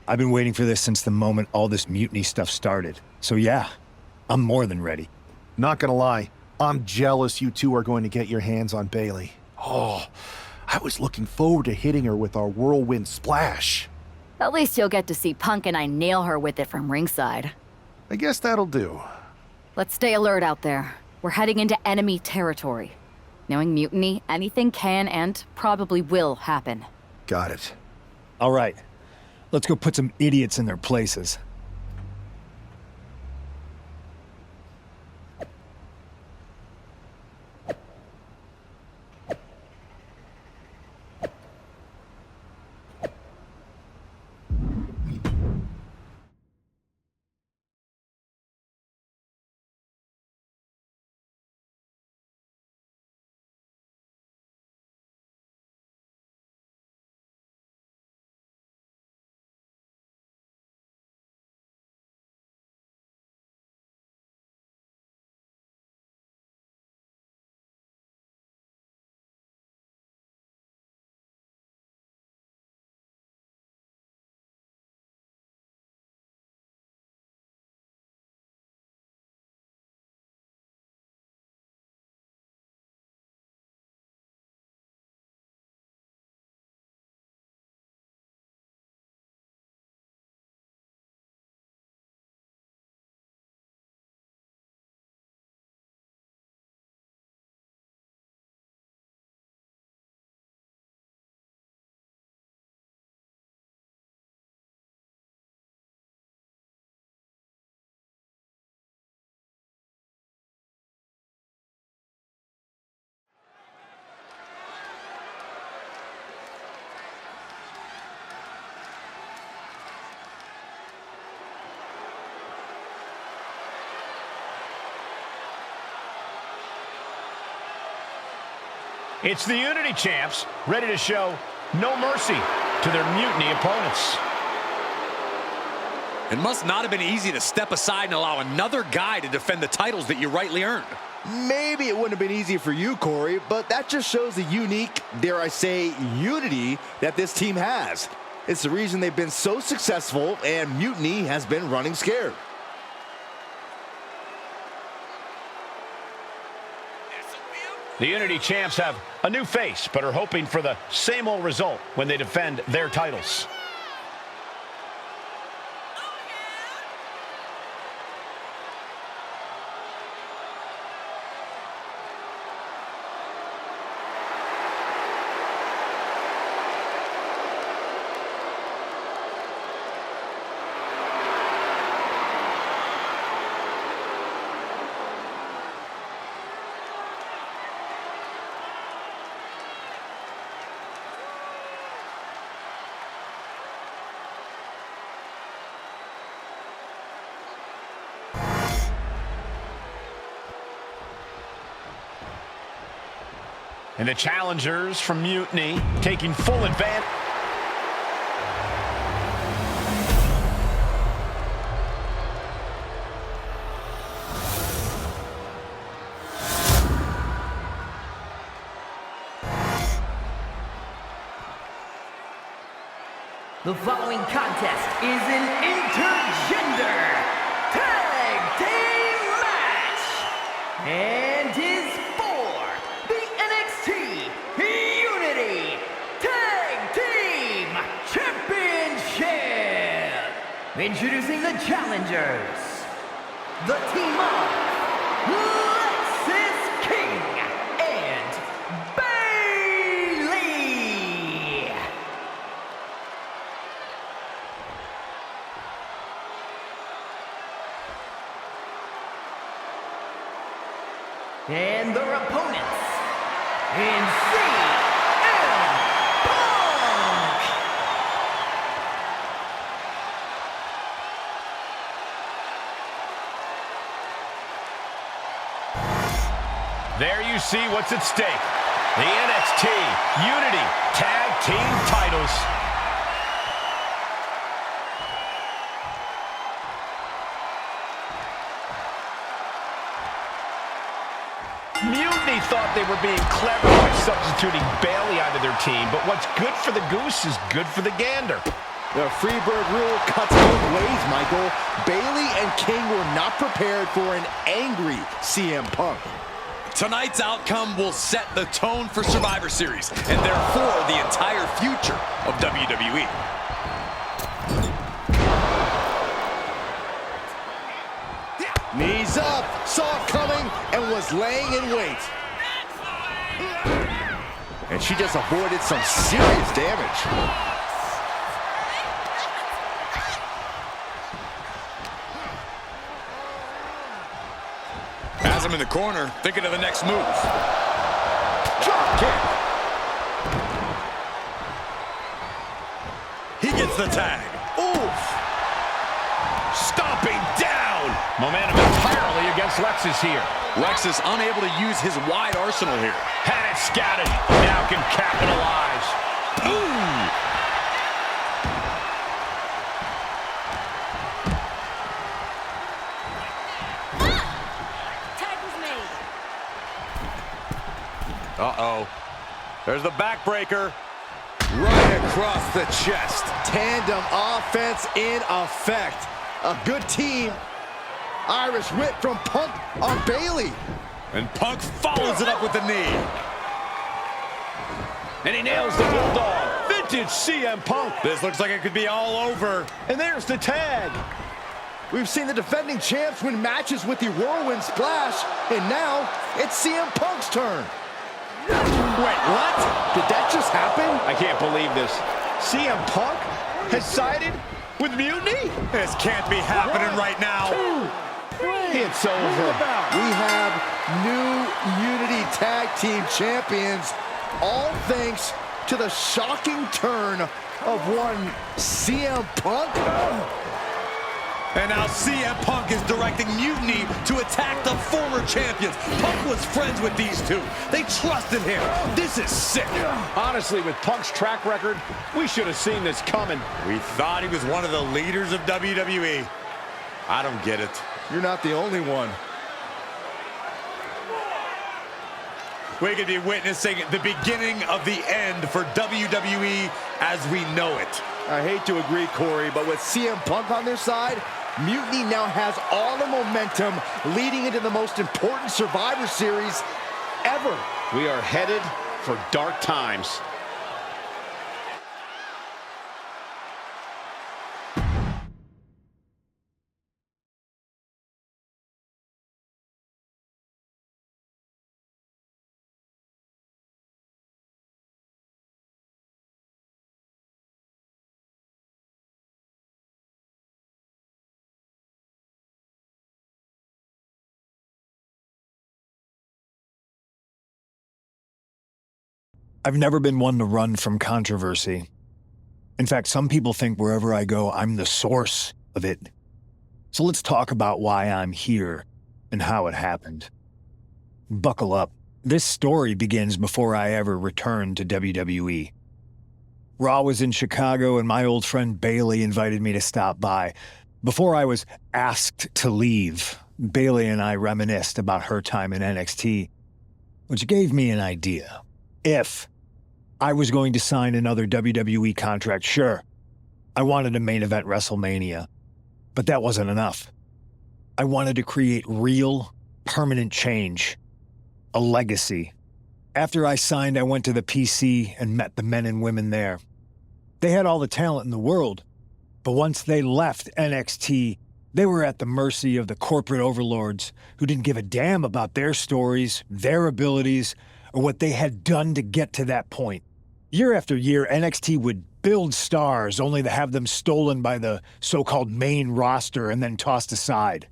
I've been waiting for this since the moment all this mutiny stuff started. So yeah, I'm more than ready. Not gonna lie, I'm jealous you two are going to get your hands on Bailey. Oh, I was looking forward to hitting her with our whirlwind splash. At least you'll get to see Punk and I nail her with it from ringside. I guess that'll do. Let's stay alert out there. We're heading into enemy territory. Knowing mutiny, anything can and probably will happen. Got it. All right, let's go put some idiots in their places. It's the Unity Champs, ready to show no mercy to their mutiny opponents. It must not have been easy to step aside and allow another guy to defend the titles that you rightly earned. Maybe it wouldn't have been easy for you, Corey, but that just shows the unique, dare I say, unity that this team has. It's the reason they've been so successful, and mutiny has been running scared. The Unity Champs have a new face, but are hoping for the same old result when they defend their titles. And the challengers from Mutiny taking full advantage. The following contest is an intergender tag team match and is for the NXT Unity Tag Team Championship. Introducing the challengers, the team of Lexis King and Bailey. And their opponents in CM Punk. There you see what's at stake. The NXT Unity Tag Team titles. Mutiny thought they were being clever by substituting Bailey onto their team, but what's good for the goose is good for the gander. The Freebird rule cuts both ways, Michael. Bayley and King were not prepared for an angry CM Punk. Tonight's outcome will set the tone for Survivor Series, and therefore the entire future of WWE. Knees up, saw it coming, and was laying in wait. And she just avoided some serious damage. Has him in the corner, thinking of the next move. Drop kick. He gets the tag. Oof. Stomping down. Momentum entirely against Lexus here. Lexus unable to use his wide arsenal here. Had it scouted. Now can capitalize. Ooh. Uh-oh. There's the backbreaker. Right across the chest. Tandem offense in effect. A good team. Irish whip from Punk on Bayley. And Punk follows it up with the knee. And he nails the Bulldog. Vintage CM Punk. This looks like it could be all over. And there's the tag. We've seen the defending champs win matches with the Whirlwind Splash, and now it's CM Punk's turn. Wait, what? Did that just happen? I can't believe this. CM Punk has sided with Mutiny? This can't be happening right now. It's over. We have new Unity Tag Team Champions, all thanks to the shocking turn of one CM Punk. And now CM Punk is directing Mutiny to attack the former champions. Punk was friends with these two. They trusted him. This is sick. Honestly, with Punk's track record, we should have seen this coming. We thought he was one of the leaders of WWE. I don't get it. You're not the only one. We could be witnessing the beginning of the end for WWE as we know it. I hate to agree, Corey, but with CM Punk on their side, Mutiny now has all the momentum leading into the most important Survivor Series ever. We are headed for dark times. I've never been one to run from controversy. In fact, some people think wherever I go, I'm the source of it. So let's talk about why I'm here and how it happened. Buckle up. This story begins before I ever returned to WWE. Raw was in Chicago and my old friend Bayley invited me to stop by. Before I was asked to leave, Bayley and I reminisced about her time in NXT, which gave me an idea. If I was going to sign another WWE contract, sure, I wanted a main event WrestleMania, but that wasn't enough. I wanted to create real, permanent change, a legacy. After I signed, I went to the PC and met the men and women there. They had all the talent in the world, but once they left NXT, they were at the mercy of the corporate overlords who didn't give a damn about their stories, their abilities, or what they had done to get to that point. Year after year, NXT would build stars only to have them stolen by the so-called main roster and then tossed aside.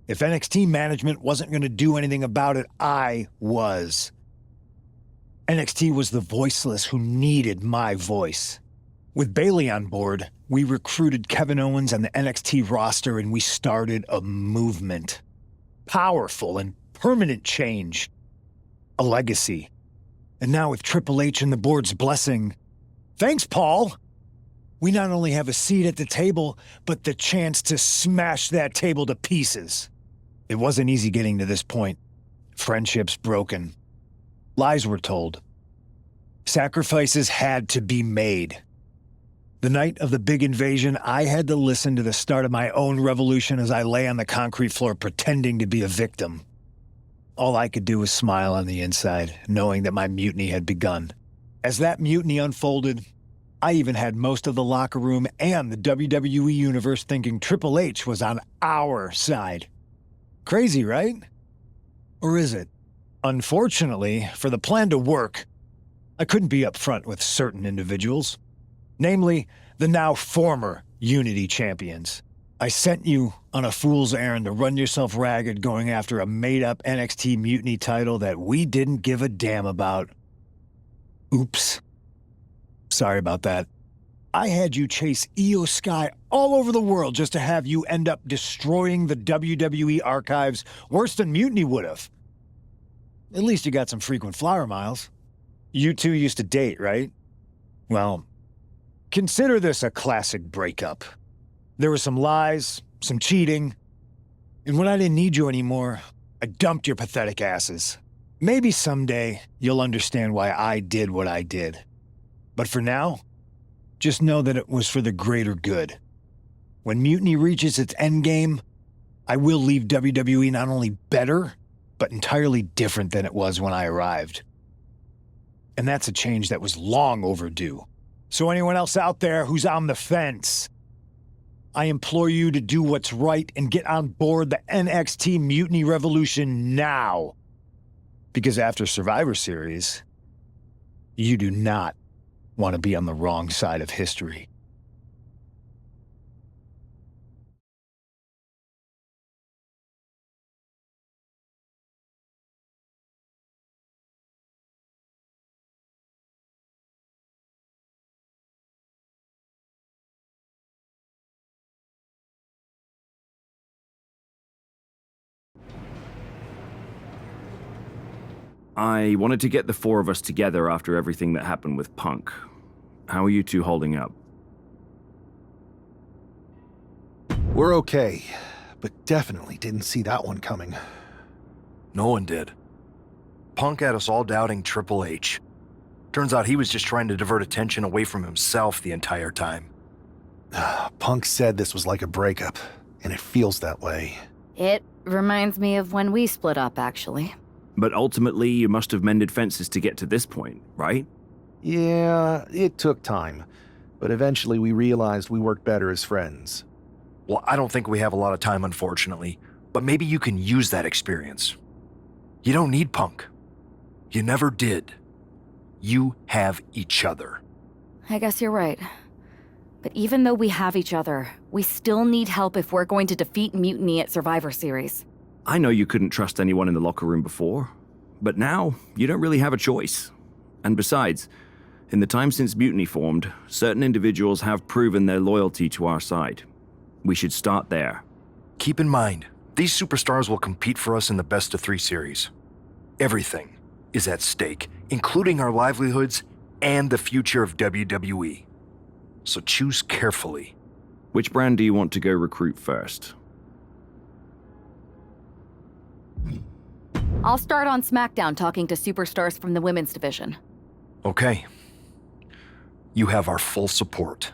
If NXT management wasn't going to do anything about it, I was. NXT was the voiceless who needed my voice. With Bayley on board, we recruited Kevin Owens and the NXT roster and we started a movement. Powerful and permanent change. A legacy. And now with Triple H and the board's blessing, thanks, Paul! We not only have a seat at the table, but the chance to smash that table to pieces. It wasn't easy getting to this point. Friendships broken. Lies were told. Sacrifices had to be made. The night of the big invasion, I had to listen to the start of my own revolution as I lay on the concrete floor pretending to be a victim. All I could do was smile on the inside, knowing that my mutiny had begun. As that mutiny unfolded, I even had most of the locker room and the WWE universe thinking Triple H was on our side. Crazy, right? Or is it? Unfortunately, for the plan to work, I couldn't be upfront with certain individuals. Namely, the now former Unity champions. I sent you on a fool's errand to run yourself ragged going after a made-up NXT Mutiny title that we didn't give a damn about. Oops. Sorry about that. I had you chase Io Sky all over the world just to have you end up destroying the WWE archives worse than Mutiny would have. At least you got some frequent flower miles. You two used to date, right? Well, consider this a classic breakup. There were some lies, some cheating, and when I didn't need you anymore, I dumped your pathetic asses. Maybe someday you'll understand why I did what I did. But for now, just know that it was for the greater good. When Mutiny reaches its endgame, I will leave WWE not only better, but entirely different than it was when I arrived. And that's a change that was long overdue. So anyone else out there who's on the fence, I implore you to do what's right and get on board the NXT Mutiny Revolution now. Because after Survivor Series, you do not want to be on the wrong side of history. I wanted to get the four of us together after everything that happened with Punk. How are you two holding up? We're okay, but definitely didn't see that one coming. No one did. Punk had us all doubting Triple H. Turns out he was just trying to divert attention away from himself the entire time. Punk said this was like a breakup, and it feels that way. It reminds me of when we split up, actually. But ultimately, you must have mended fences to get to this point, right? Yeah, it took time, but eventually we realized we worked better as friends. Well, I don't think we have a lot of time, unfortunately, but maybe you can use that experience. You don't need Punk. You never did. You have each other. I guess you're right. But even though we have each other, we still need help if we're going to defeat Mutiny at Survivor Series. I know you couldn't trust anyone in the locker room before, but now you don't really have a choice. And besides, in the time since Mutiny formed, certain individuals have proven their loyalty to our side. We should start there. Keep in mind, these superstars will compete for us in the best-of-3 series. Everything is at stake, including our livelihoods and the future of WWE. So choose carefully. Which brand do you want to go recruit first? I'll start on SmackDown talking to superstars from the women's division. Okay. You have our full support.